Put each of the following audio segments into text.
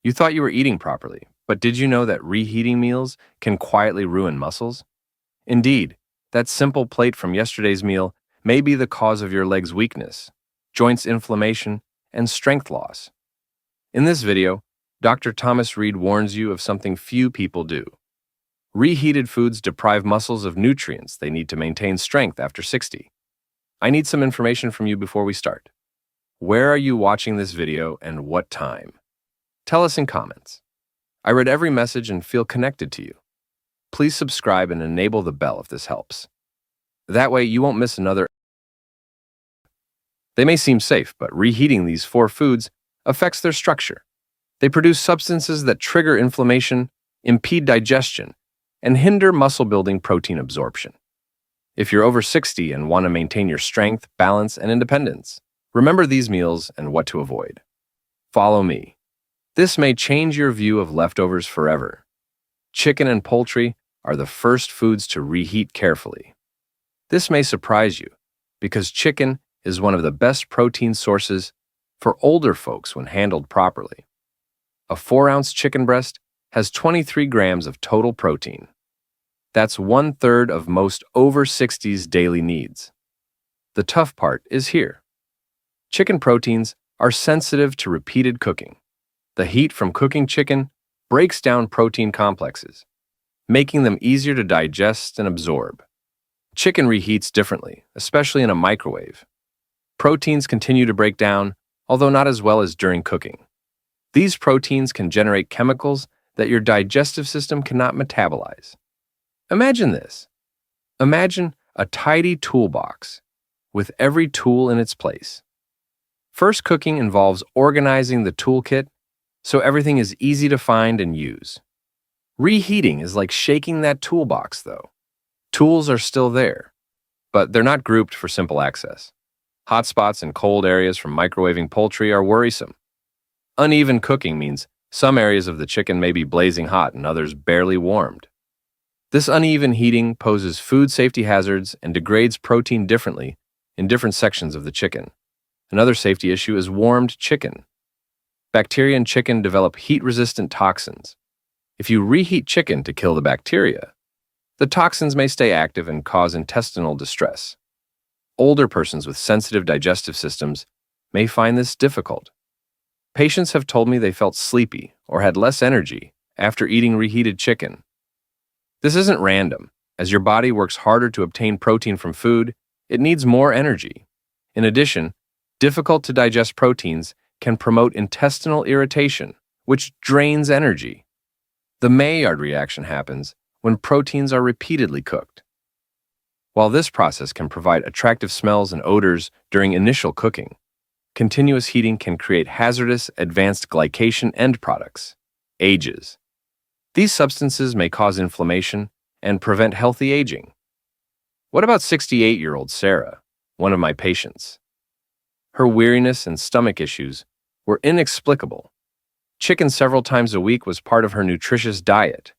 You thought you were eating properly, but did you know that reheating meals can quietly ruin muscles? Indeed, that simple plate from yesterday's meal may be the cause of your leg's weakness, joints inflammation, and strength loss. In this video, Dr. Thomas Reed warns you of something few people do. Reheated foods deprive muscles of nutrients they need to maintain strength after 60. I need some information from you before we start. Where are you watching this video and what time? Tell us in comments. I read every message and feel connected to you. Please subscribe and enable the bell if this helps. That way you won't miss another. They may seem safe, but reheating these four foods affects their structure. They produce substances that trigger inflammation, impede digestion, and hinder muscle-building protein absorption. If you're over 60 and want to maintain your strength, balance, and independence, remember these meals and what to avoid. Follow me. This may change your view of leftovers forever. Chicken and poultry are the first foods to reheat carefully. This may surprise you, because chicken is one of the best protein sources for older folks when handled properly. A 4-ounce chicken breast has 23 grams of total protein. That's 1/3 of most over 60s daily needs. The tough part is here. Chicken proteins are sensitive to repeated cooking. The heat from cooking chicken breaks down protein complexes, making them easier to digest and absorb. Chicken reheats differently, especially in a microwave. Proteins continue to break down, although not as well as during cooking. These proteins can generate chemicals that your digestive system cannot metabolize. Imagine this. Imagine a tidy toolbox with every tool in its place. First, cooking involves organizing the toolkit so everything is easy to find and use. Reheating is like shaking that toolbox, though. Tools are still there, but they're not grouped for simple access. Hot spots and cold areas from microwaving poultry are worrisome. Uneven cooking means some areas of the chicken may be blazing hot and others barely warmed. This uneven heating poses food safety hazards and degrades protein differently in different sections of the chicken. Another safety issue is warmed chicken. Bacteria in chicken develop heat-resistant toxins. If you reheat chicken to kill the bacteria, the toxins may stay active and cause intestinal distress. Older persons with sensitive digestive systems may find this difficult. Patients have told me they felt sleepy or had less energy after eating reheated chicken. This isn't random. As your body works harder to obtain protein from food, it needs more energy. In addition, difficult to digest proteins can promote intestinal irritation, which drains energy. The Maillard reaction happens when proteins are repeatedly cooked. While this process can provide attractive smells and odors during initial cooking, continuous heating can create hazardous advanced glycation end products, AGEs. These substances may cause inflammation and prevent healthy aging. What about 68-year-old Sarah, one of my patients? Her weariness and stomach issues were inexplicable. Chicken several times a week was part of her nutritious diet.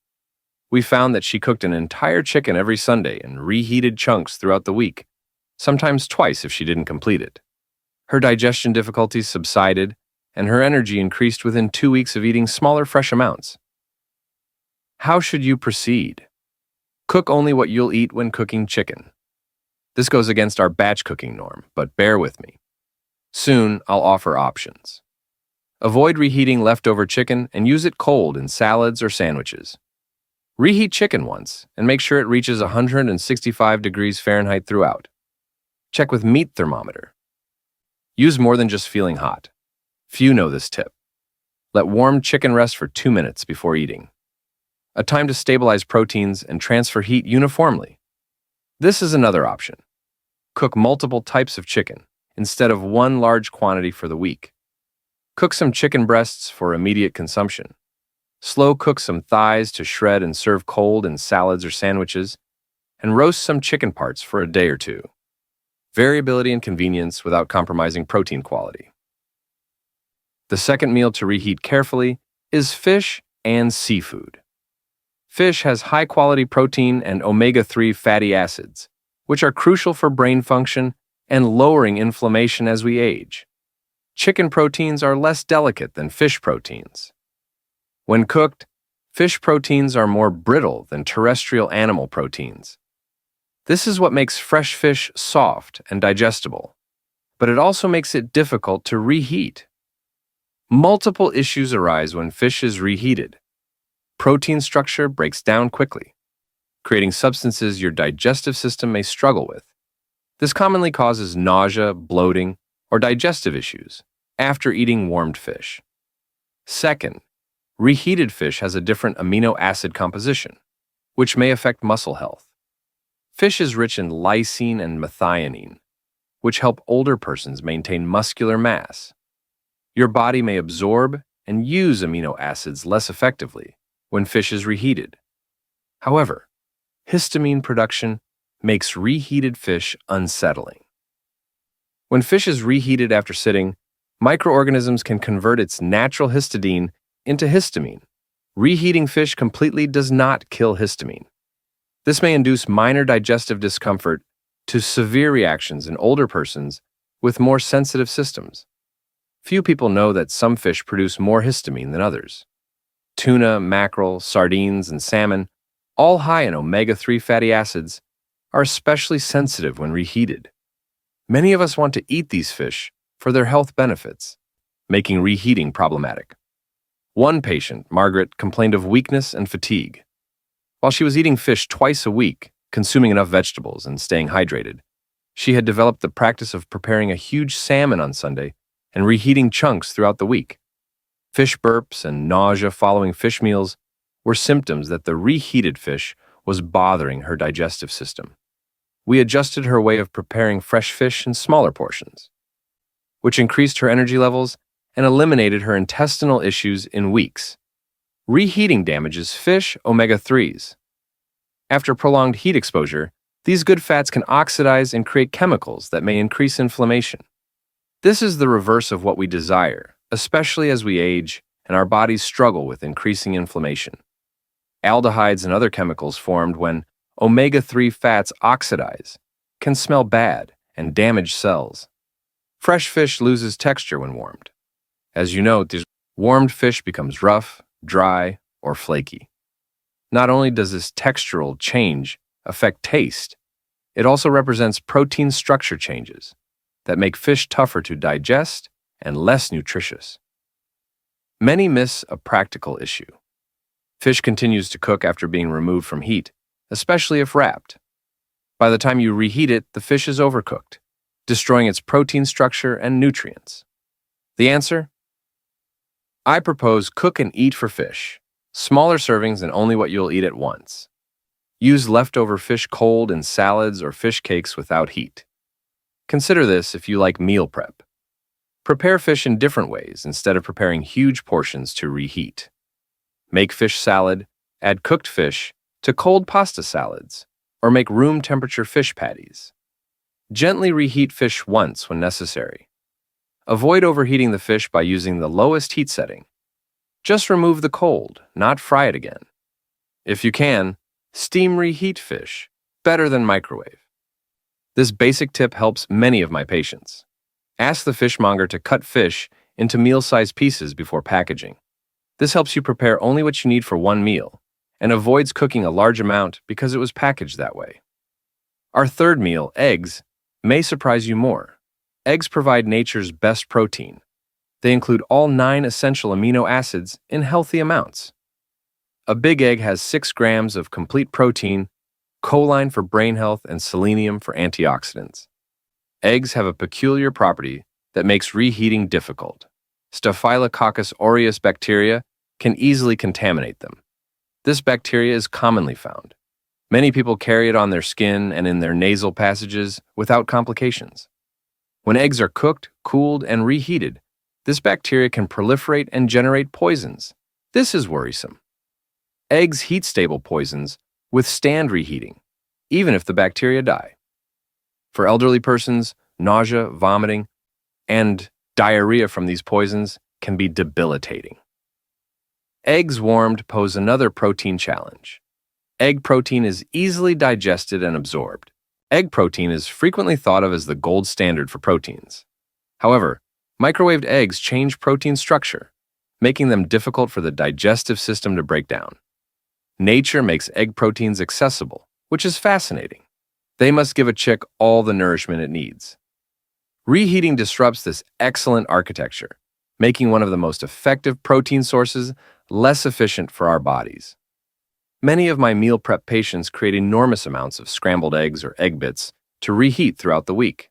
We found that she cooked an entire chicken every Sunday and reheated chunks throughout the week, sometimes twice if she didn't complete it. Her digestion difficulties subsided, and her energy increased within 2 weeks of eating smaller, fresh amounts. How should you proceed? Cook only what you'll eat when cooking chicken. This goes against our batch cooking norm, but bear with me. Soon, I'll offer options. Avoid reheating leftover chicken and use it cold in salads or sandwiches. Reheat chicken once and make sure it reaches 165 degrees Fahrenheit throughout. Check with meat thermometer. Use more than just feeling hot. Few know this tip. Let warm chicken rest for 2 minutes before eating. A time to stabilize proteins and transfer heat uniformly. This is another option. Cook multiple types of chicken instead of one large quantity for the week. Cook some chicken breasts for immediate consumption. Slow cook some thighs to shred and serve cold in salads or sandwiches, and roast some chicken parts for a day or two. Variability and convenience without compromising protein quality. The second meal to reheat carefully is fish and seafood. Fish has high-quality protein and omega-3 fatty acids, which are crucial for brain function and lowering inflammation as we age. Chicken proteins are less delicate than fish proteins. When cooked, fish proteins are more brittle than terrestrial animal proteins. This is what makes fresh fish soft and digestible, but it also makes it difficult to reheat. Multiple issues arise when fish is reheated. Protein structure breaks down quickly, creating substances your digestive system may struggle with. This commonly causes nausea, bloating, or digestive issues after eating warmed fish. Second, reheated fish has a different amino acid composition, which may affect muscle health. Fish is rich in lysine and methionine, which help older persons maintain muscular mass. Your body may absorb and use amino acids less effectively when fish is reheated. However, histamine production makes reheated fish unsettling. When fish is reheated after sitting, microorganisms can convert its natural histidine into histamine. Reheating fish completely does not kill histamine. This may induce minor digestive discomfort to severe reactions in older persons with more sensitive systems. Few people know that some fish produce more histamine than others. Tuna, mackerel, sardines, and salmon, all high in omega-3 fatty acids, are especially sensitive when reheated. Many of us want to eat these fish for their health benefits, making reheating problematic. One patient, Margaret, complained of weakness and fatigue. While she was eating fish twice a week, consuming enough vegetables, and staying hydrated, she had developed the practice of preparing a huge salmon on Sunday and reheating chunks throughout the week. Fish burps and nausea following fish meals were symptoms that the reheated fish was bothering her digestive system. We adjusted her way of preparing fresh fish in smaller portions, which increased her energy levels and eliminated her intestinal issues in weeks. Reheating damages fish omega-3s. After prolonged heat exposure, these good fats can oxidize and create chemicals that may increase inflammation. This is the reverse of what we desire, especially as we age and our bodies struggle with increasing inflammation. Aldehydes and other chemicals formed when omega-3 fats oxidize can smell bad and damage cells. Fresh fish loses texture when warmed. As you know, warmed fish becomes rough, dry, or flaky. Not only does this textural change affect taste, it also represents protein structure changes that make fish tougher to digest and less nutritious. Many miss a practical issue. Fish continues to cook after being removed from heat, especially if wrapped. By the time you reheat it, the fish is overcooked, destroying its protein structure and nutrients. The answer? I propose cook and eat for fish. Smaller servings and only what you'll eat at once. Use leftover fish cold in salads or fish cakes without heat. Consider this if you like meal prep. Prepare fish in different ways instead of preparing huge portions to reheat. Make fish salad, add cooked fish to cold pasta salads, or make room temperature fish patties. Gently reheat fish once when necessary. Avoid overheating the fish by using the lowest heat setting. Just remove the cold, not fry it again. If you can, steam reheat fish, better than microwave. This basic tip helps many of my patients. Ask the fishmonger to cut fish into meal-sized pieces before packaging. This helps you prepare only what you need for one meal and avoids cooking a large amount because it was packaged that way. Our third meal, eggs, may surprise you more. Eggs provide nature's best protein. They include all 9 essential amino acids in healthy amounts. A big egg has 6 grams of complete protein, choline for brain health, and selenium for antioxidants. Eggs have a peculiar property that makes reheating difficult. Staphylococcus aureus bacteria can easily contaminate them. This bacteria is commonly found. Many people carry it on their skin and in their nasal passages without complications. When eggs are cooked, cooled, and reheated, this bacteria can proliferate and generate poisons. This is worrisome. Eggs' heat-stable poisons withstand reheating, even if the bacteria die. For elderly persons, nausea, vomiting, and diarrhea from these poisons can be debilitating. Eggs warmed pose another protein challenge. Egg protein is easily digested and absorbed. Egg protein is frequently thought of as the gold standard for proteins. However, microwaved eggs change protein structure, making them difficult for the digestive system to break down. Nature makes egg proteins accessible, which is fascinating. They must give a chick all the nourishment it needs. Reheating disrupts this excellent architecture, making one of the most effective protein sources less efficient for our bodies. Many of my meal prep patients create enormous amounts of scrambled eggs or egg bits to reheat throughout the week.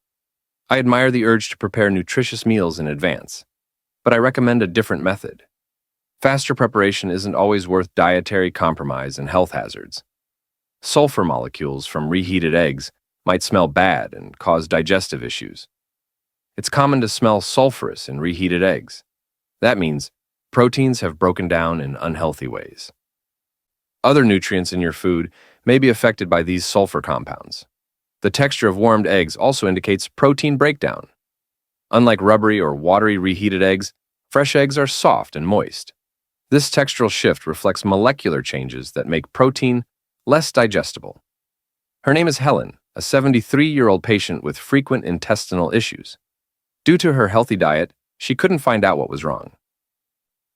I admire the urge to prepare nutritious meals in advance, but I recommend a different method. Faster preparation isn't always worth dietary compromise and health hazards. Sulfur molecules from reheated eggs might smell bad and cause digestive issues. It's common to smell sulfurous in reheated eggs. That means proteins have broken down in unhealthy ways. Other nutrients in your food may be affected by these sulfur compounds. The texture of warmed eggs also indicates protein breakdown. Unlike rubbery or watery reheated eggs, fresh eggs are soft and moist. This textural shift reflects molecular changes that make protein less digestible. Her name is Helen, a 73-year-old patient with frequent intestinal issues. Due to her healthy diet, she couldn't find out what was wrong.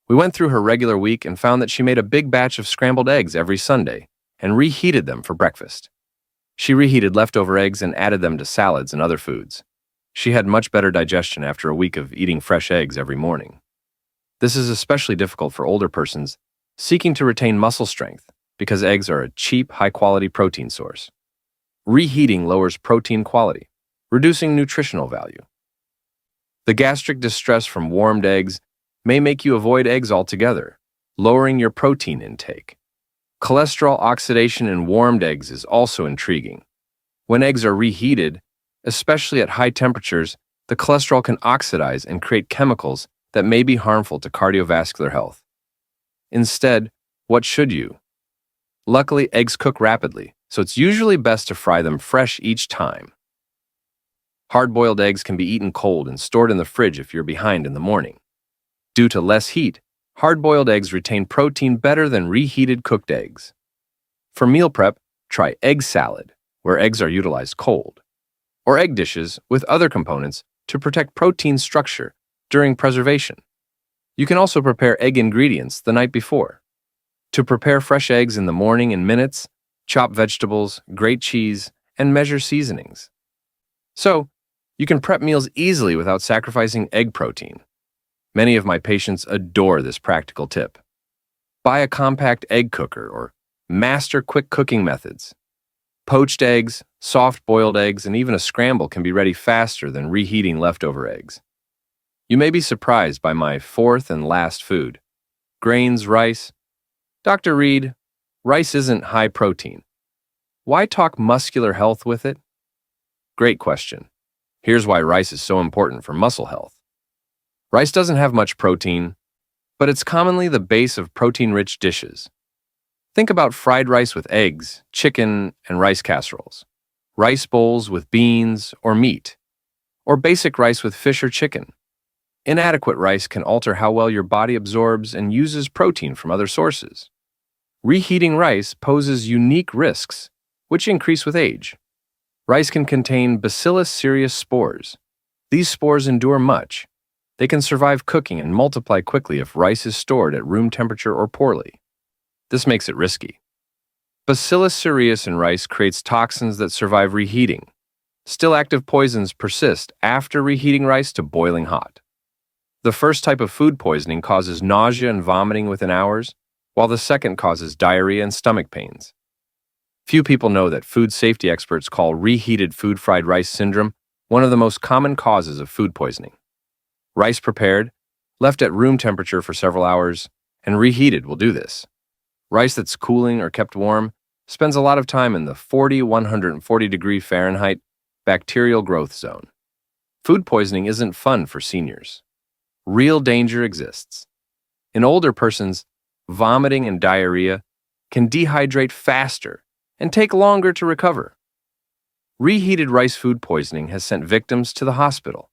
We went through her regular week and found that she made a big batch of scrambled eggs every Sunday and reheated them for breakfast. She reheated leftover eggs and added them to salads and other foods. She had much better digestion after a week of eating fresh eggs every morning. This is especially difficult for older persons seeking to retain muscle strength because eggs are a cheap, high-quality protein source. Reheating lowers protein quality, reducing nutritional value. The gastric distress from warmed eggs may make you avoid eggs altogether, lowering your protein intake. Cholesterol oxidation in warmed eggs is also intriguing. When eggs are reheated, especially at high temperatures, the cholesterol can oxidize and create chemicals that may be harmful to cardiovascular health. Instead, what should you? Luckily, eggs cook rapidly, so it's usually best to fry them fresh each time. Hard-boiled eggs can be eaten cold and stored in the fridge if you're behind in the morning. Due to less heat, hard-boiled eggs retain protein better than reheated cooked eggs. For meal prep, try egg salad, where eggs are utilized cold, or egg dishes with other components to protect protein structure during preservation. You can also prepare egg ingredients the night before. To prepare fresh eggs in the morning in minutes, chop vegetables, grate cheese, and measure seasonings. So, you can prep meals easily without sacrificing egg protein. Many of my patients adore this practical tip. Buy a compact egg cooker or master quick cooking methods. Poached eggs, soft-boiled eggs, and even a scramble can be ready faster than reheating leftover eggs. You may be surprised by my fourth and last food. Grains, rice. Dr. Reed, rice isn't high protein. Why talk muscular health with it? Great question. Here's why rice is so important for muscle health. Rice doesn't have much protein, but it's commonly the base of protein-rich dishes. Think about fried rice with eggs, chicken, and rice casseroles, rice bowls with beans or meat, or basic rice with fish or chicken. Inadequate rice can alter how well your body absorbs and uses protein from other sources. Reheating rice poses unique risks, which increase with age. Rice can contain Bacillus cereus spores. These spores endure much. They can survive cooking and multiply quickly if rice is stored at room temperature or poorly. This makes it risky. Bacillus cereus in rice creates toxins that survive reheating. Still active poisons persist after reheating rice to boiling hot. The first type of food poisoning causes nausea and vomiting within hours, while the second causes diarrhea and stomach pains. Few people know that food safety experts call reheated food fried rice syndrome one of the most common causes of food poisoning. Rice prepared, left at room temperature for several hours, and reheated will do this. Rice that's cooling or kept warm spends a lot of time in the 140 degree Fahrenheit bacterial growth zone. Food poisoning isn't fun for seniors. Real danger exists. In older persons, vomiting and diarrhea can dehydrate faster and take longer to recover. Reheated rice food poisoning has sent victims to the hospital.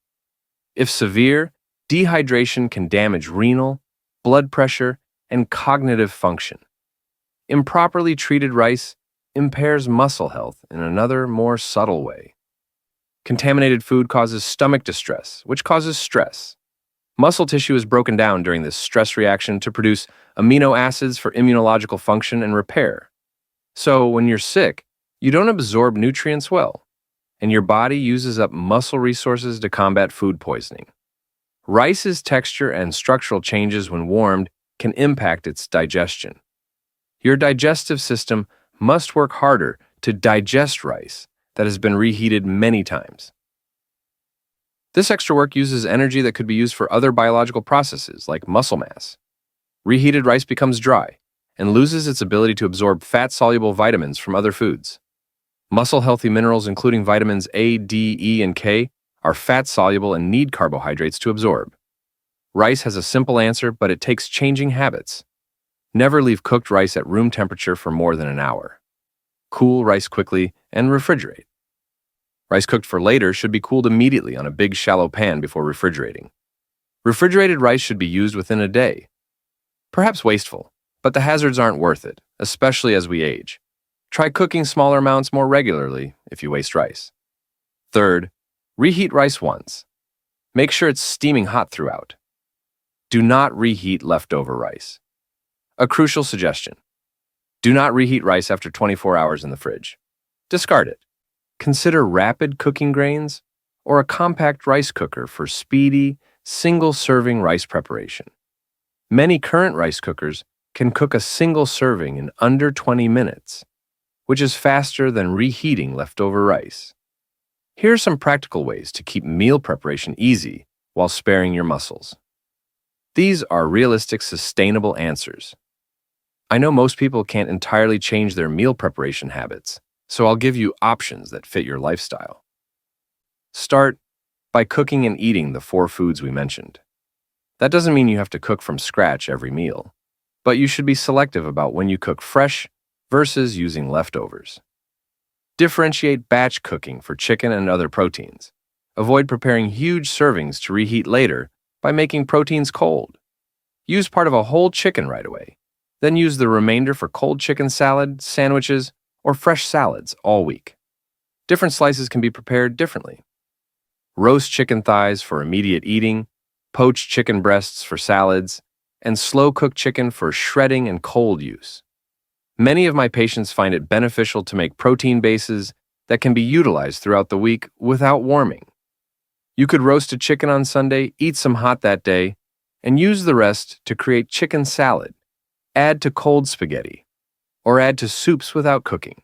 If severe, dehydration can damage renal, blood pressure, and cognitive function. Improperly treated rice impairs muscle health in another, more subtle way. Contaminated food causes stomach distress, which causes stress. Muscle tissue is broken down during this stress reaction to produce amino acids for immunological function and repair. So, when you're sick, you don't absorb nutrients well, and your body uses up muscle resources to combat food poisoning. Rice's texture and structural changes when warmed can impact its digestion. Your digestive system must work harder to digest rice that has been reheated many times. This extra work uses energy that could be used for other biological processes like muscle mass. Reheated rice becomes dry and loses its ability to absorb fat-soluble vitamins from other foods. Muscle-healthy minerals including vitamins A, D, E, and K are fat-soluble and need carbohydrates to absorb. Rice has a simple answer, but it takes changing habits. Never leave cooked rice at room temperature for more than an hour. Cool rice quickly and refrigerate. Rice cooked for later should be cooled immediately on a big shallow pan before refrigerating. Refrigerated rice should be used within a day. Perhaps wasteful, but the hazards aren't worth it, especially as we age. Try cooking smaller amounts more regularly if you waste rice. Third, reheat rice once. Make sure it's steaming hot throughout. Do not reheat leftover rice. A crucial suggestion: do not reheat rice after 24 hours in the fridge. Discard it. Consider rapid cooking grains or a compact rice cooker for speedy, single-serving rice preparation. Many current rice cookers can cook a single serving in under 20 minutes, which is faster than reheating leftover rice. Here are some practical ways to keep meal preparation easy while sparing your muscles. These are realistic, sustainable answers. I know most people can't entirely change their meal preparation habits, so I'll give you options that fit your lifestyle. Start by cooking and eating the 4 foods we mentioned. That doesn't mean you have to cook from scratch every meal, but you should be selective about when you cook fresh versus using leftovers. Differentiate batch cooking for chicken and other proteins. Avoid preparing huge servings to reheat later by making proteins cold. Use part of a whole chicken right away, then use the remainder for cold chicken salad, sandwiches, or fresh salads all week. Different slices can be prepared differently. Roast chicken thighs for immediate eating, poached chicken breasts for salads, and slow-cooked chicken for shredding and cold use. Many of my patients find it beneficial to make protein bases that can be utilized throughout the week without warming. You could roast a chicken on Sunday, eat some hot that day, and use the rest to create chicken salad, add to cold spaghetti, or add to soups without cooking.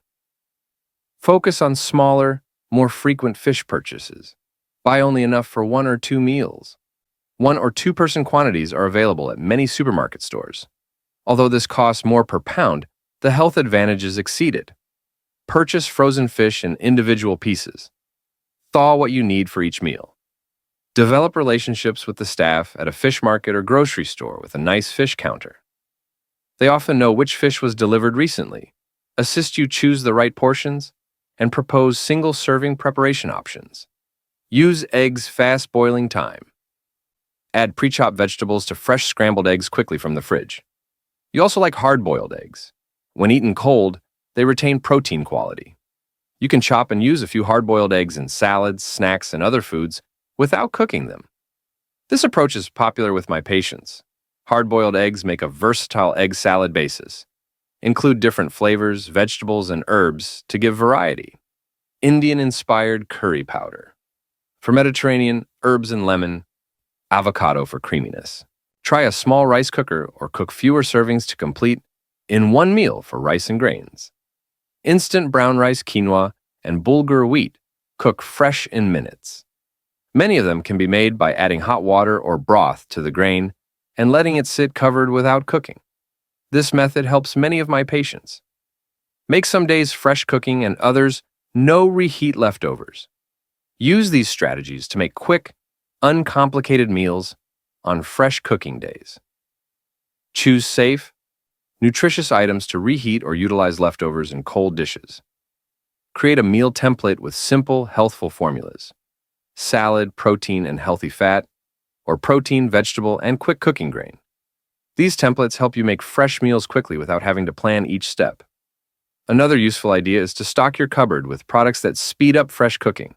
Focus on smaller, more frequent fish purchases. Buy only enough for 1 or 2 meals. 1 or 2 person quantities are available at many supermarket stores. Although this costs more per pound, the health advantages exceed it. Purchase frozen fish in individual pieces. Thaw what you need for each meal. Develop relationships with the staff at a fish market or grocery store with a nice fish counter. They often know which fish was delivered recently, assist you choose the right portions, and propose single-serving preparation options. Use eggs fast boiling time. Add pre-chopped vegetables to fresh scrambled eggs quickly from the fridge. You also like hard-boiled eggs. When eaten cold, they retain protein quality. You can chop and use a few hard-boiled eggs in salads, snacks, and other foods without cooking them. This approach is popular with my patients. Hard-boiled eggs make a versatile egg salad basis. Include different flavors, vegetables, and herbs to give variety. Indian-inspired curry powder. For Mediterranean, herbs and lemon. Avocado for creaminess. Try a small rice cooker or cook fewer servings to complete in 1 meal for rice and grains. Instant brown rice, quinoa, and bulgur wheat cook fresh in minutes. Many of them can be made by adding hot water or broth to the grain and letting it sit covered without cooking. This method helps many of my patients. Make some days fresh cooking and others no reheat leftovers. Use these strategies to make quick, uncomplicated meals on fresh cooking days. Choose safe, nutritious items to reheat or utilize leftovers in cold dishes. Create a meal template with simple, healthful formulas: salad, protein, and healthy fat, or protein, vegetable, and quick cooking grain. These templates help you make fresh meals quickly without having to plan each step. Another useful idea is to stock your cupboard with products that speed up fresh cooking.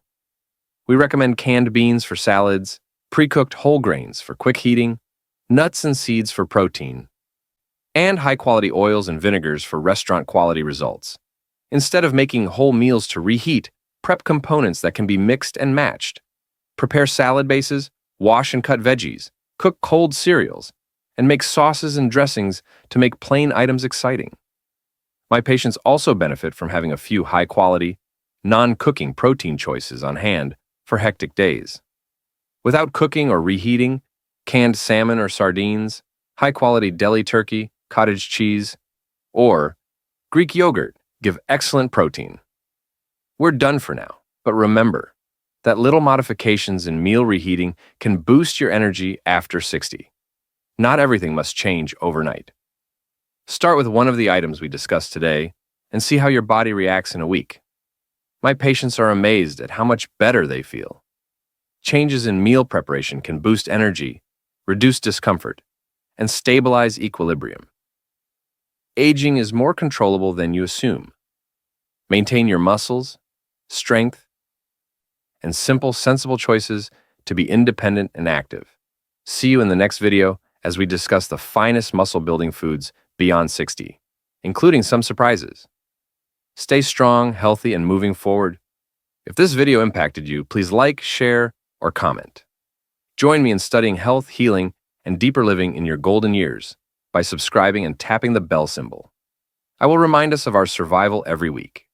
We recommend canned beans for salads, pre-cooked whole grains for quick heating, nuts and seeds for protein, and high-quality oils and vinegars for restaurant-quality results. Instead of making whole meals to reheat, prep components that can be mixed and matched. Prepare salad bases, wash and cut veggies, cook cold cereals, and make sauces and dressings to make plain items exciting. My patients also benefit from having a few high-quality, non-cooking protein choices on hand for hectic days. Without cooking or reheating, canned salmon or sardines, high-quality deli turkey, cottage cheese, or Greek yogurt give excellent protein. We're done for now, but remember that little modifications in meal reheating can boost your energy after 60. Not everything must change overnight. Start with one of the items we discussed today and see how your body reacts in a week. My patients are amazed at how much better they feel. Changes in meal preparation can boost energy, reduce discomfort, and stabilize equilibrium. Aging is more controllable than you assume. Maintain your muscles, strength, and simple, sensible choices to be independent and active. See you in the next video as we discuss the finest muscle-building foods beyond 60, including some surprises. Stay strong, healthy, and moving forward. If this video impacted you, please like, share, or comment. Join me in studying health, healing, and deeper living in your golden years by subscribing and tapping the bell symbol. I will remind us of our survival every week.